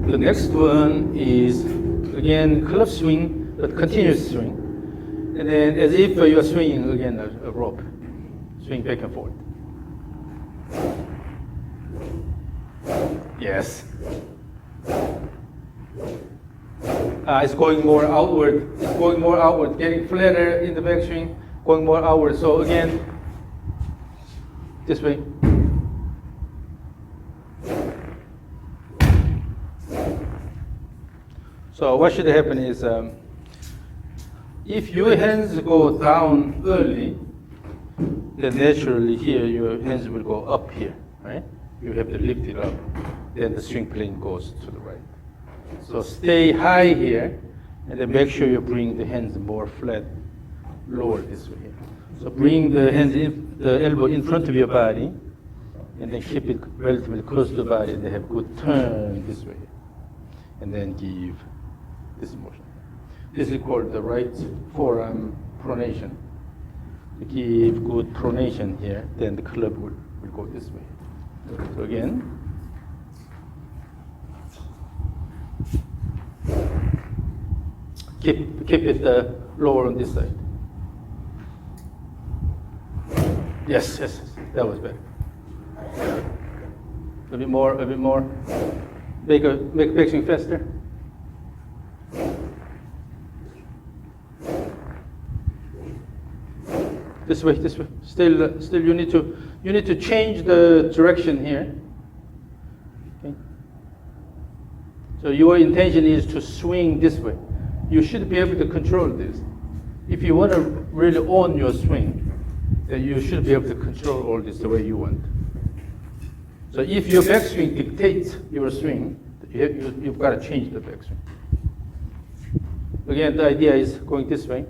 The next one is, again, club swing, but continuous swing. And then as if you are swinging, again, a rope. Swing back and forth. Yes. It's going more outward. It's going more outward, getting flatter in the backswing, going more outward. So again, this way. So what should happen is, if your hands go down early, then naturally here your hands will go up here, right? You have to lift it up. Then the swing plane goes to the right. So stay high here, and then make sure you bring the hands more flat, lower this way here. So bring the hands in, the elbow in front of your body, and then keep it relatively close to the body, and then have good turn this way. And then give this motion. This is called the right forearm pronation. To give good pronation here, then the club will go this way. So again, keep it lower on this side. Yes, that was better. A bit more. Make backswing faster. This way. Still, you need to change the direction here. Okay. So your intention is to swing this way. You should be able to control this. If you want to really own your swing, then you should be able to control all this the way you want. So if your backswing dictates your swing, you've got to change the backswing. Again, the idea is going this way.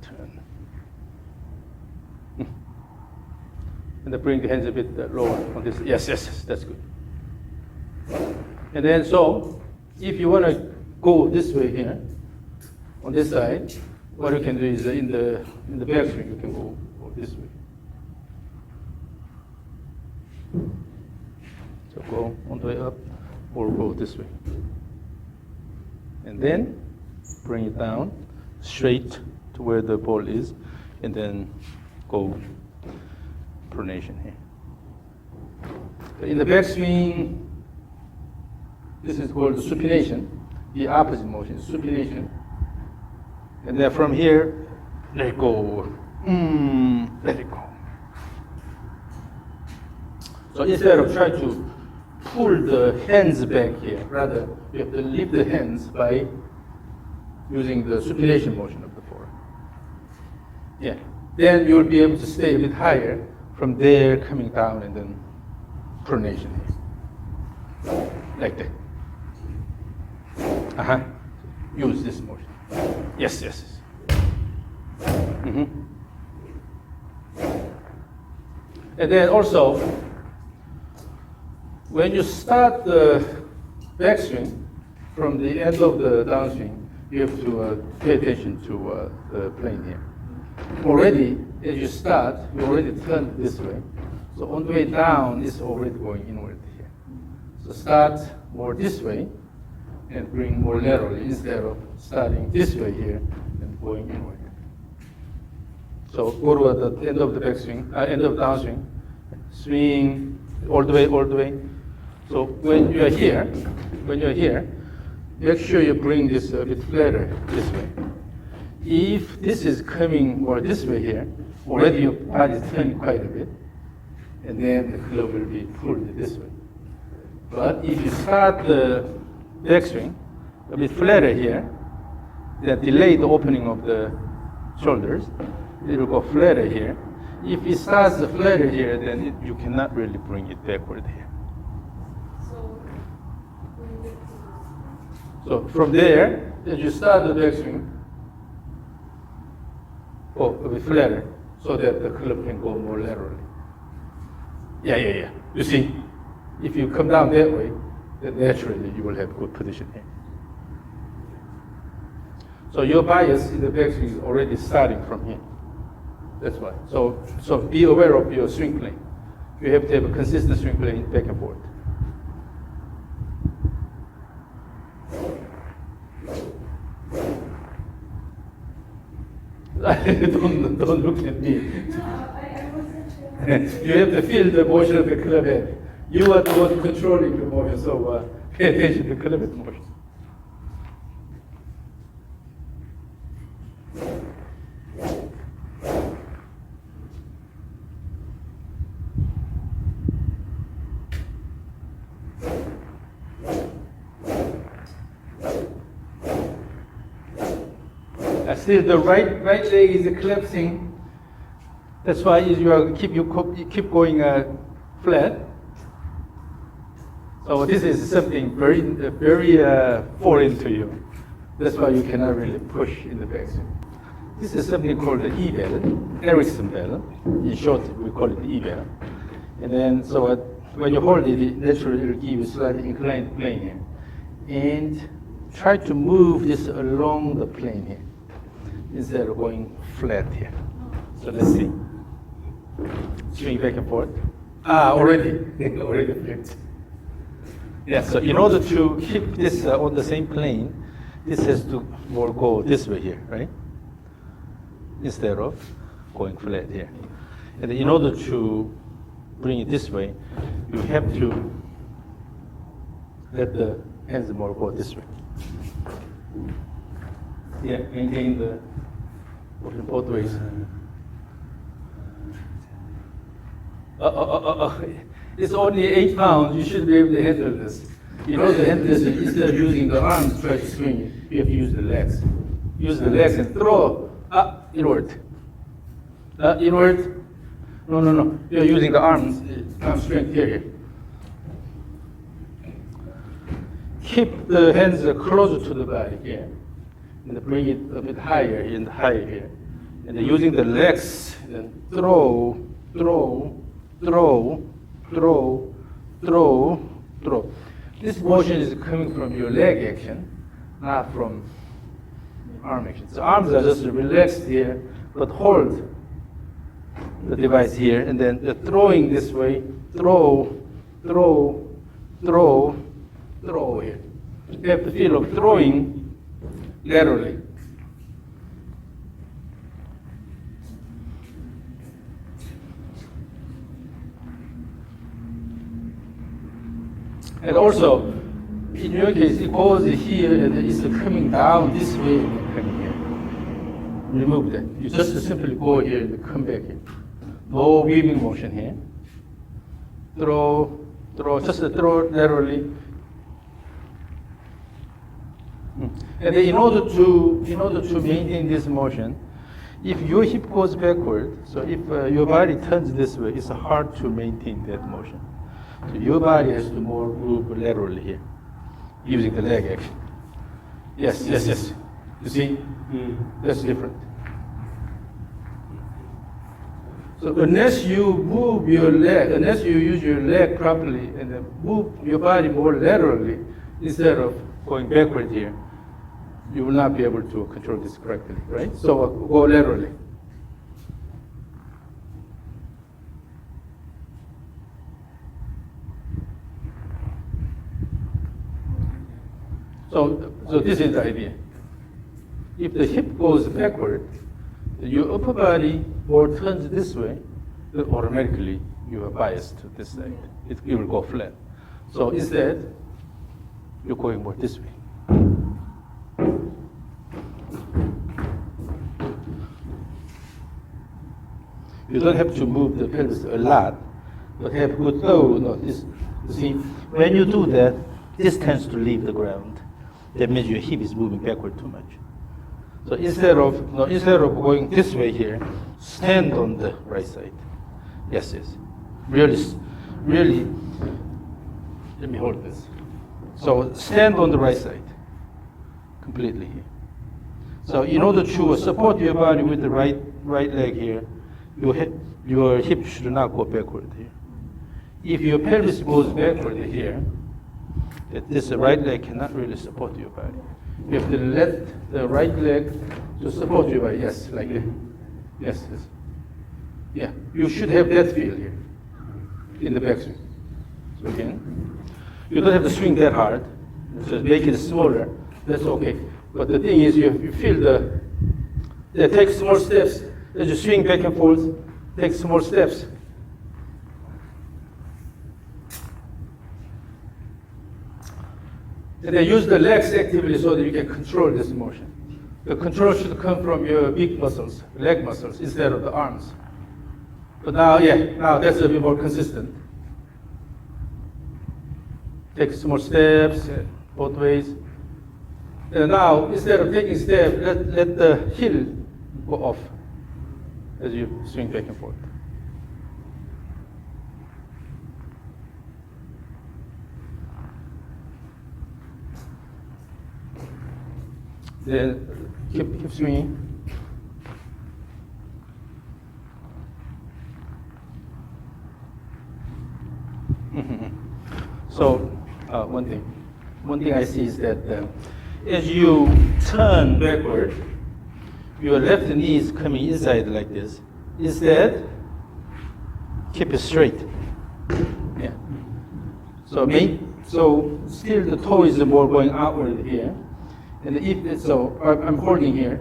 Turn. And then bring the hands a bit lower on this. Yes, that's good. And then so, if you want to go this way here, on this side, what you can do is in the backswing, you can go this way. So go all the way up, or go this way. And then bring it down, straight to where the ball is, and then go pronation here. In the backswing, this is called supination, the opposite motion, supination. And then from here, let it go. Let it go. So instead of trying to pull the hands back here, rather you have to lift the hands by using the supination motion of the forearm. Yeah. Then you'll be able to stay a bit higher. From there, coming down and then pronation here. Like that. Use this motion. Yes. And then also, when you start the backswing from the end of the downswing, you have to pay attention to the plane here. Already, as you start, you already turned this way. So on the way down, it's already going inward here. So start more this way, and bring more laterally instead of starting this way here and going inward. So go to the end of the backswing, end of downswing, swing all the way. So when you're here, make sure you bring this a bit flatter this way. If this is coming more this way here, already your body is turning quite a bit, and then the club will be pulled this way. But if you start the backswing a bit flatter here, then delay the opening of the shoulders, it will go flatter here. If it starts flatter here, then you cannot really bring it backward here. So from there, as you start the backswing, go a bit flatter, so that the club can go more laterally. Yeah. You see, if you come down that way, then naturally you will have good position here. So your bias in the backswing is already starting from here. That's why. So be aware of your swing plane. You have to have a consistent swing plane back and forth. don't look at me. You have to feel the motion of the club head. You are the one controlling the motion, so pay attention to the club head motion. Still, the right leg is collapsing. That's why you keep going flat. So this is something very foreign to you. That's why you cannot really push in the backswing. This is something called the E-bell, Erickson bell. In short, we call it the E-bell. And then, so when you hold it, naturally it will give you slightly inclined plane here. And try to move this along the plane here, instead of going flat here. So let's see. Swing back and forth. Already flipped. Yeah, so in order to keep this on the same plane, this has to more go this way here, right? Instead of going flat here. And in order to bring it this way, you have to let the hands more go this way. Yeah, maintain the motion both ways. It's only 8 pounds. You should be able to handle this. You know the handle this, instead of using the arms to try to swing it, you have to use the legs. Use the legs and throw inward. Inward. No. You're using the arm strength here. Keep the hands closer to the body here. And bring it a bit higher and higher here. And then using the legs, then throw. This motion is coming from your leg action, not from arm action. So arms are just relaxed here, but hold the device here, and then the throwing this way, throw here. You have the feel of throwing laterally. And also, in your case, it goes here and it's coming down this way and coming here. Remove that. You just simply go here and come back here. No weaving motion here. Throw, just throw laterally. And then in order to maintain this motion, if your hip goes backward, so if your body turns this way, it's hard to maintain that motion. So your body has to more move laterally here, using the leg action. Yes. You see, that's different. So unless you move your leg, unless you use your leg properly and then move your body more laterally instead of going backward here, you will not be able to control this correctly, right? So go laterally. So this is the idea. If the hip goes backward, your upper body more turns this way, then automatically you are biased to this side. It will go flat. So instead, you're going more this way. You don't have to move the pelvis a lot, but have good flow. No, this, you see, when you do that, this tends to leave the ground. That means your hip is moving backward too much. So instead of going this way here, stand on the right side. Yes. Really, let me hold this. So stand on the right side, completely here. So in order to support your body with the right leg here, your hip should not go backward here. If your pelvis goes backward here, this right leg cannot really support your body. You have to let the right leg to support your body. Yes, like that. Yes. Yeah, you should have that feel here. in the backswing. So again, you don't have to swing that hard. Just make it smaller. That's okay. But the thing is, you feel take small steps. As you swing back and forth, take small steps. And then use the legs actively so that you can control this motion. The control should come from your big muscles, leg muscles, instead of the arms. But now, now that's a bit more consistent. Take small steps both ways. And now, instead of taking steps, let the heel go off as you swing back and forth. Then keep swinging. So one thing I see is that as you turn backward, your left knee is coming inside like this. Instead, keep it straight. Yeah. So still the toe is more going outward here. And I'm holding here,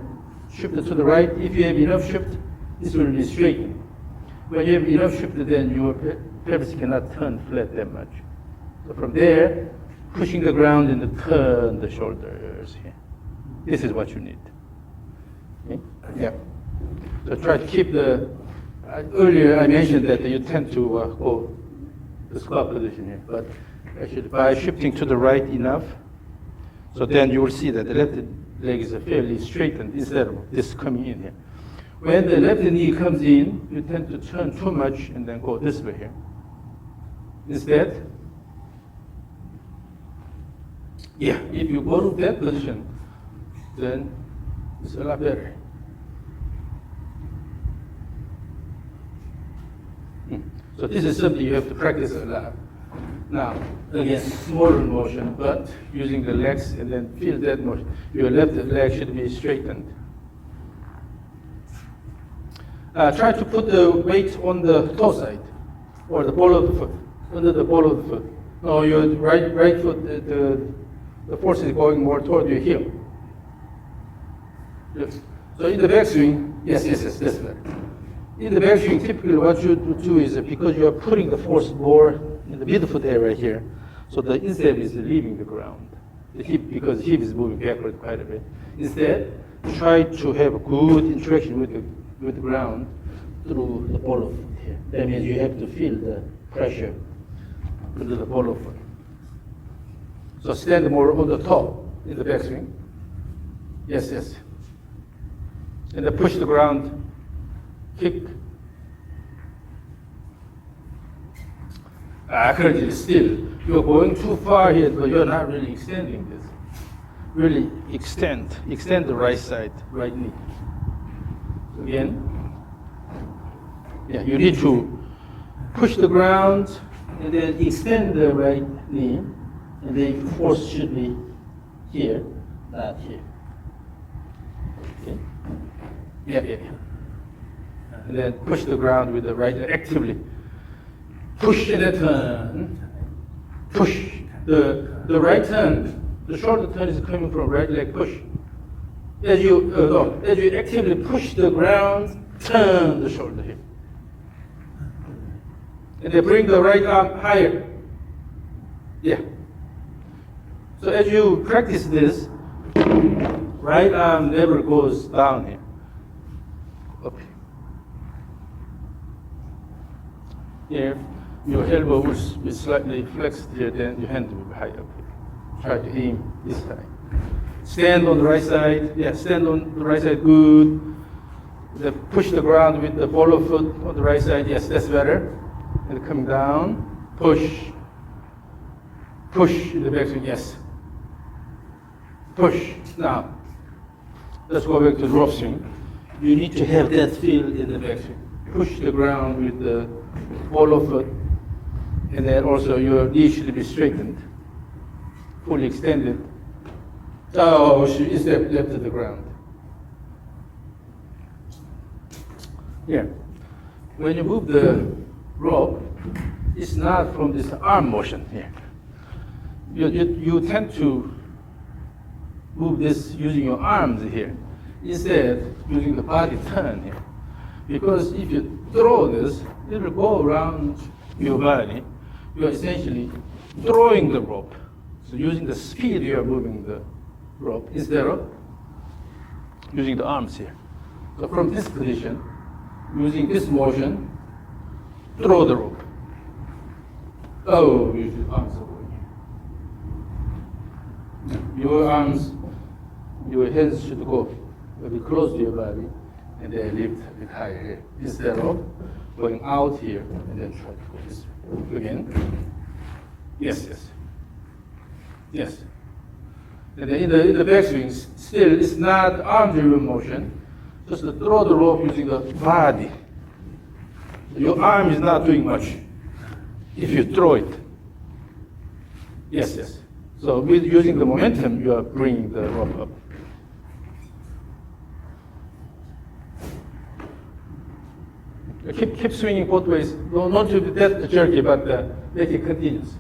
shift it to the right. If you have enough shift, this will be straightened. When you have enough shift, then your pelvis cannot turn flat that much. So from there, pushing the ground and turn the shoulders here. This is what you need. Okay? Yeah. So try to keep earlier I mentioned that you tend to go the squat position here, but actually by shifting to the right enough, so then you will see that the left leg is fairly straightened instead of this coming in here. When the left knee comes in, you tend to turn too much and then go this way here. Instead, if you go to that position, then it's a lot better. So this is something you have to practice a lot. Now, again, smaller motion, but using the legs and then feel that motion. Your left leg should be straightened. Try to put the weight on the toe side, or the ball of the foot, under the ball of the foot. No, your right foot, the force is going more toward your heel. Yes. So in the backswing, yes, that's better. In the backswing, typically what you do is because you are putting the force more in the midfoot area here, so the instep is leaving the ground. The hip, because the hip is moving backward quite a bit. Instead, try to have a good interaction with the ground through the ball of foot here. That means you have to feel the pressure under the ball of foot. So stand more on the top in the backswing. Yes. And then push the ground, kick. Currently still, you're going too far here, but you're not really extending this. Really extend the right side, right knee. Again, you need to push the ground and then extend the right knee, and the force should be here, not here. Okay? Yeah. And then push the ground with the right leg actively. Push and then turn. Push. The right turn, the shoulder turn is coming from right leg push. As you actively push the ground, turn the shoulder here. And then bring the right arm higher. Yeah. So as you practice this, right arm never goes down here. Up here. Your elbow will be slightly flexed here, then your hand will be high up here. Try to aim this side. Stand on the right side. Yeah, stand on the right side, good. Then push the ground with the ball of foot on the right side. Yes, that's better. And come down, push. Push in the backswing, yes. Push. Now, let's go back to the drop swing. You need to have that feel in the backswing. Push the ground with the ball of foot. And then also your knee should be straightened, fully extended. Oh, is that left to the ground? Yeah. When you move the rope, is not from this arm motion here. You tend to move this using your arms here, instead using the body turn here. Because if you throw this, it will go around your body. You are essentially throwing the rope. So using the speed, you are moving the rope instead of using the arms here. So from this position, using this motion, throw the rope. Oh, use your arms over here. Your arms, your hands should go a bit close to your body, and then lift a bit higher here, instead of going out here and then try to go this way. Again. Yes, yes. Yes. And then in the backswing, still it's not arm-driven motion. Just to throw the rope using the body. Your arm is not doing much if you throw it. Yes, yes. So with using the momentum, you are bringing the rope up. Keep swinging both ways. Not to be that jerky, but make it continuous.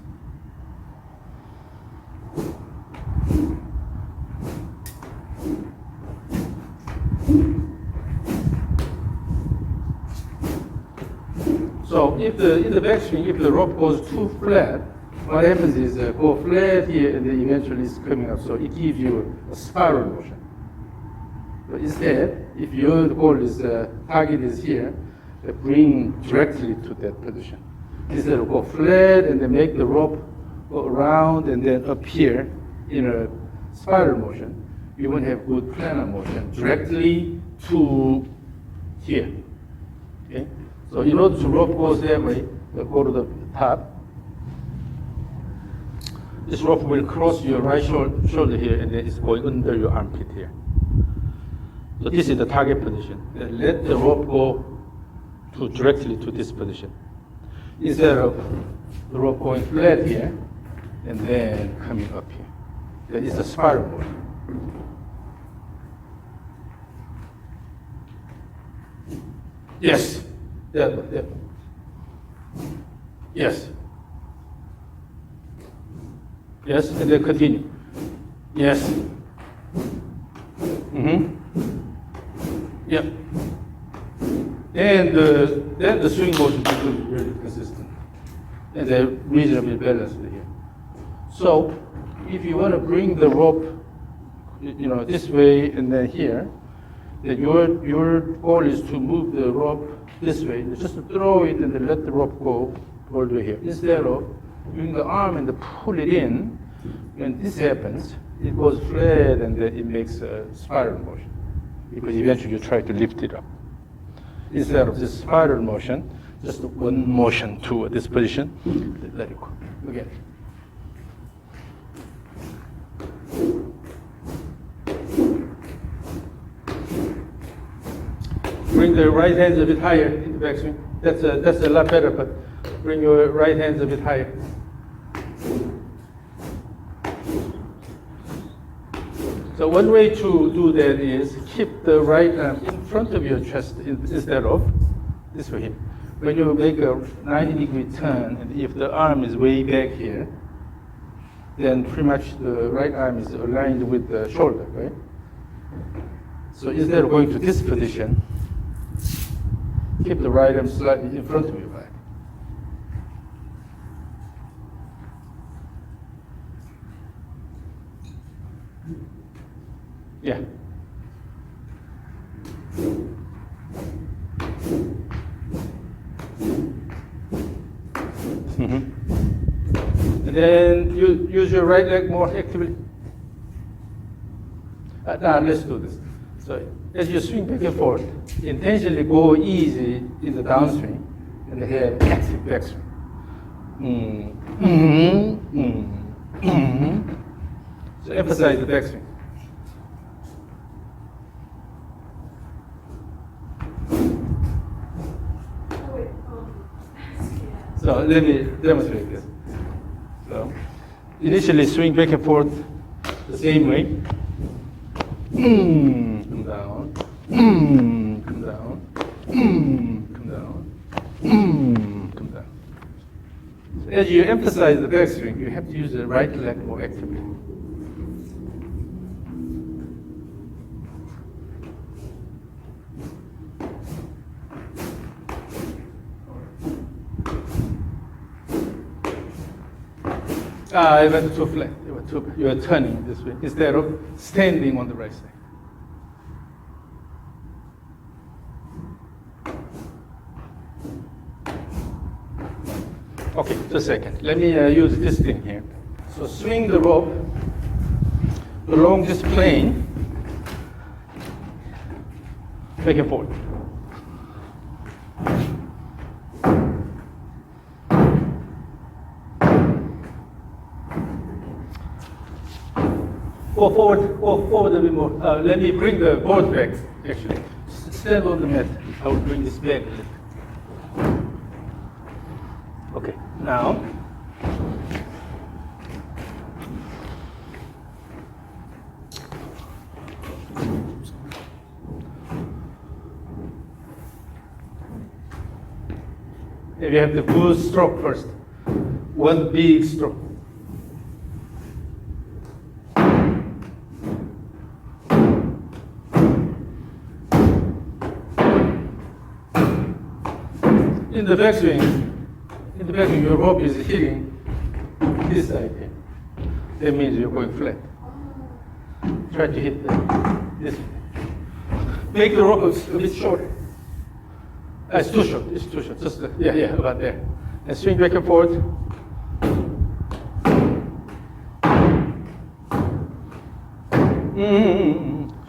So if in the backswing, if the rope goes too flat, what happens is go flat here and then eventually it's coming up. So it gives you a spiral motion. But instead, if your goal is target is here, bring directly to that position. Instead of go flat and then make the rope go around and then up here in a spiral motion, you won't have good planar motion directly to here. Okay? So in order to rope goes that way, go to the top. This rope will cross your right shoulder here, and then it's going under your armpit here. So this is the target position. Then let the rope go directly to this position, instead of the rope going flat here and then coming up here. That is a spiral motion. Yes. That one. Yes. Yes, and then continue. Yes. Mm-hmm. Yep. And then the swing motion becomes really consistent. And they're reasonably balanced here. So if you want to bring the rope, this way and then here, then your goal is to move the rope this way. Just to throw it and then let the rope go all the way here. Instead of using the arm and pull it in, when this happens, it goes flat and then it makes a spiral motion. Because eventually you try to lift it up. Instead of this spiral motion, just one motion to this position, let it go. Again. Bring the right hands a bit higher in the backswing. That's a lot better, but bring your right hands a bit higher. So one way to do that is keep the right arm in front of your chest instead of this way here. When you make a 90-degree turn, and if the arm is way back here, then pretty much the right arm is aligned with the shoulder, right? So instead of going to this position, keep the right arm slightly in front of your back. Yeah. Mm-hmm. And then you use your right leg more actively. Now let's do this. So as you swing back and forth, intentionally go easy in the downswing and have active backswing. Mm-hmm. Mm-hmm. Mm-hmm. So emphasize the backswing. So let me demonstrate this. So initially swing back and forth the same way. Come down. Come down. Come down. Come down. as you emphasize the backswing, you have to use the right leg more actively. It went too flat. You are turning this way instead of standing on the right side. Okay, just a second. Let me use this thing here. So swing the rope along this plane, back and forth. Go forward a bit more. Let me bring the board back, actually. Stand on the mat. I will bring this back a little. Okay, now. You have the good stroke first. One big stroke. In the backswing, your rope is hitting this side here. That means you're going flat. Try to hit this. Make the rope a bit shorter. It's too short. It's too short. Just yeah, about there. And swing back and forth.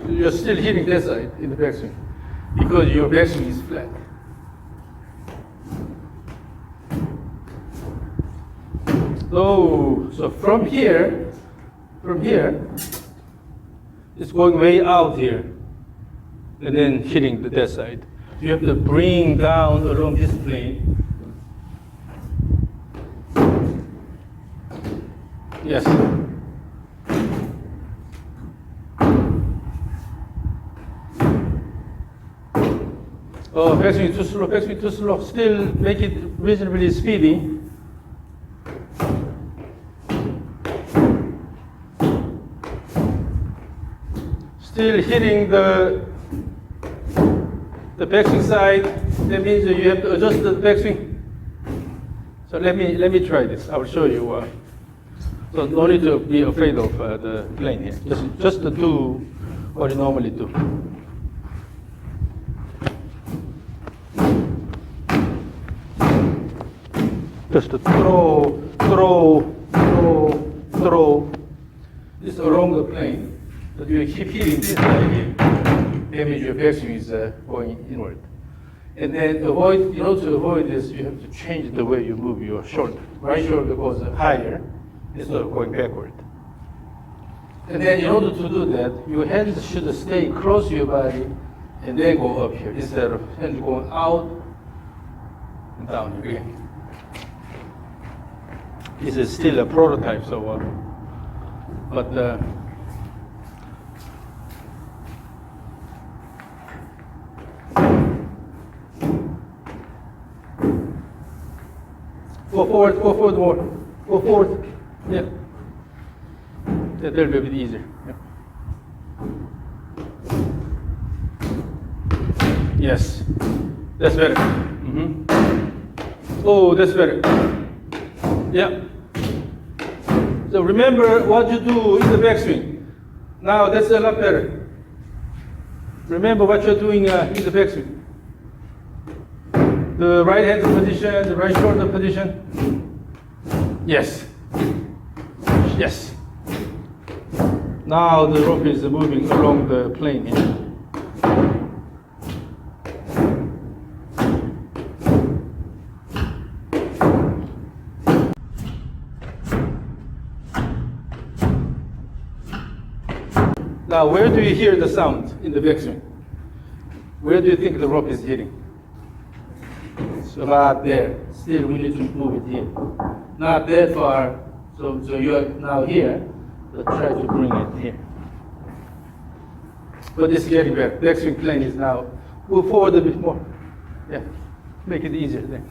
You're still hitting that side in the backswing because your backswing is flat. So from here, it's going way out here, and then hitting that side. You have to bring down along this plane. Yes. Oh, backswing too slow. Still make it reasonably speedy. Still hitting the backswing side. That means that you have to adjust the backswing. So let me try this. I will show you. So no need to be afraid of the plane here. Just to do what you normally do. Just to throw this along the plane. But you keep hitting this side here. That means your backswing is going inward. And then in order to avoid this, you have to change the way you move your shoulder. Right shoulder goes higher instead of going backward. And then in order to do that, your hands should stay close to your body and then go up here instead of hands going out and down again. This is still a prototype, so go forward more. Go forward. Yeah. That'll be a bit easier. Yeah. Yes. That's better. Oh, that's better. Yeah. So remember what you do in the backswing. Now that's a lot better. Remember what you're doing in the backswing. The right hand position, the right shoulder position. Yes. Yes. Now the rope is moving along the plane here. Now, where do you hear the sound in the backswing? Where do you think the rope is hitting? It's about there. Still, we need to move it here. Not that far. So you are now here. So try to bring it here. But it's getting better. Backswing plane is now. Move forward a bit more. Yeah. Make it easier then.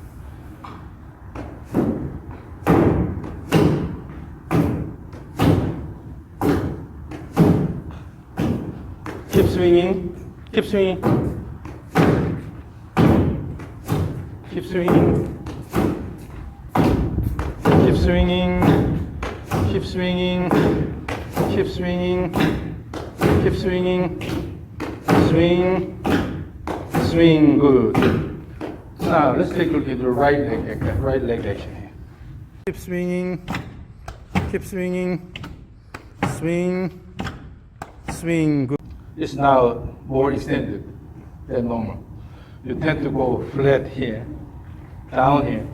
swinging, keep swinging, keep swinging, keep swinging, keep swinging, keep swinging, keep swinging, swing, swing, good. Now let's take a look at the right leg action here. Keep swinging, swing, swing, good. It's now more extended than normal. You tend to go flat here, down here.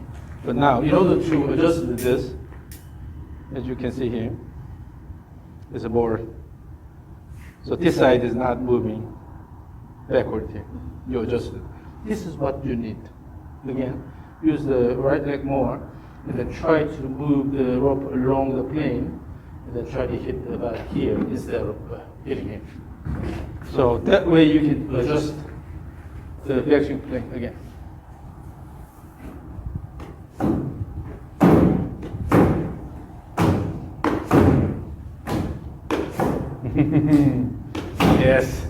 But now, in order to adjust this, as you can see here, there's a board. So this side is not moving backward here. You adjust it. This is what you need. Again, use the right leg more, and then try to move the rope along the plane, and then try to hit about here instead of hitting here. So that way you can adjust the backswing plane again. Yes.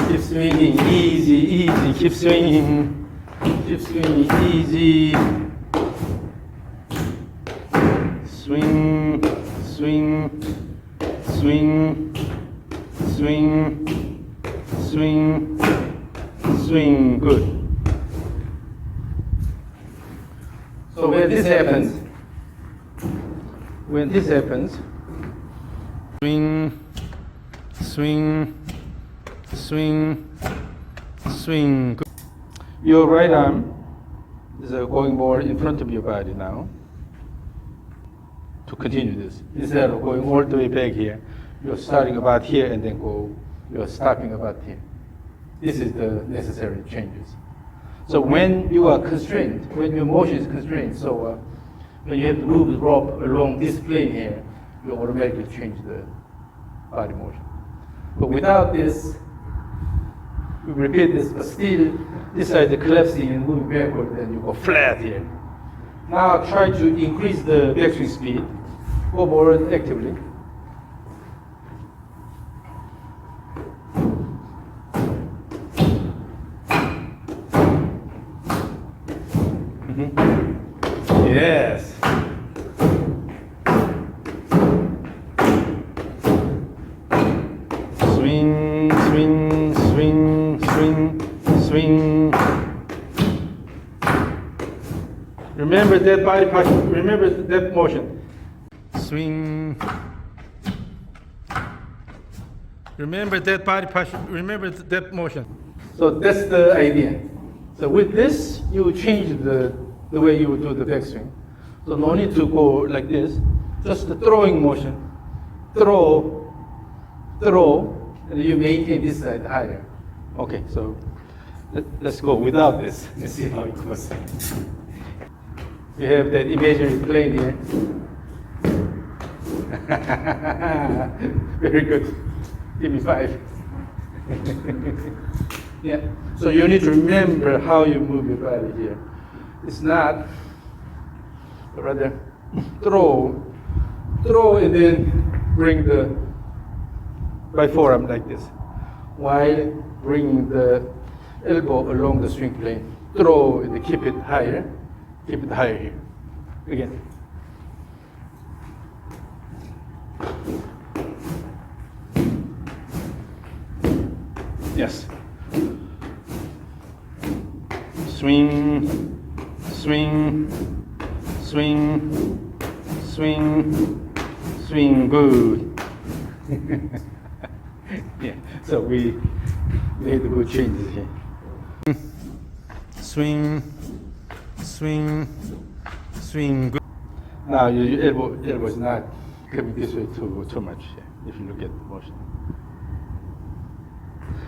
Keep swinging, easy, keep swinging, easy. Swing, swing, swing, swing, swing, swing, good. So when this happens, swing, swing, swing, swing. Good. Your right arm is going more in front of your body now to continue this. Instead of going all the way back here, you're starting about here and then you're stopping about here. This is the necessary changes. So when you are constrained, when your motion is constrained, so when you have to move the rope along this plane here, you automatically change the body motion. But without this, you repeat this, but still this side is collapsing and moving backward, then you go flat here. Now try to increase the backswing speed. Go forward actively. Yes. Swing, swing, swing, swing, swing. Remember that body posture. Remember that motion. Swing. Remember that body posture. Remember that motion. So that's the idea. So with this, you change the way you would do the backswing. So no need to go like this. Just the throwing motion. Throw, and you maintain this side higher. Okay, so let's go without this and see how it goes. We have that imaginary plane here. Very good. Give me 5. Yeah. So you need to remember how you move your body here. It's not, rather, throw, and then bring the right forearm like this, while bringing the elbow along the swing plane. Throw and keep it higher here. Again. Yes. Swing, swing, swing, swing, swing, good. Yeah, so we made the good changes here. Swing, swing, swing, good. Now your elbow is not coming this way too much if you look at the motion.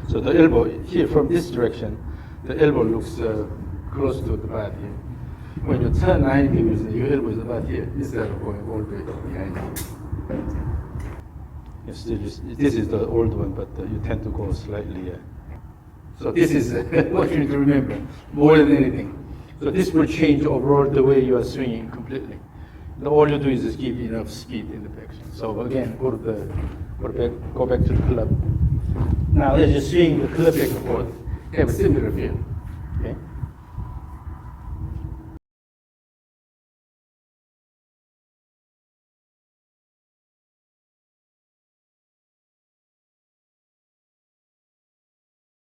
So the elbow here from this direction, the elbow looks close to the body. When you turn 90 degrees, your elbow is about here instead of going all the way behind you. Yes, this is the old one, but you tend to go slightly. So this is what you need to remember more than anything. So this will change overall the way you are swinging completely. All you do is just give enough speed in the back. So again, go back to the club. Now as you swing the club back and forth, have a similar feel. Okay?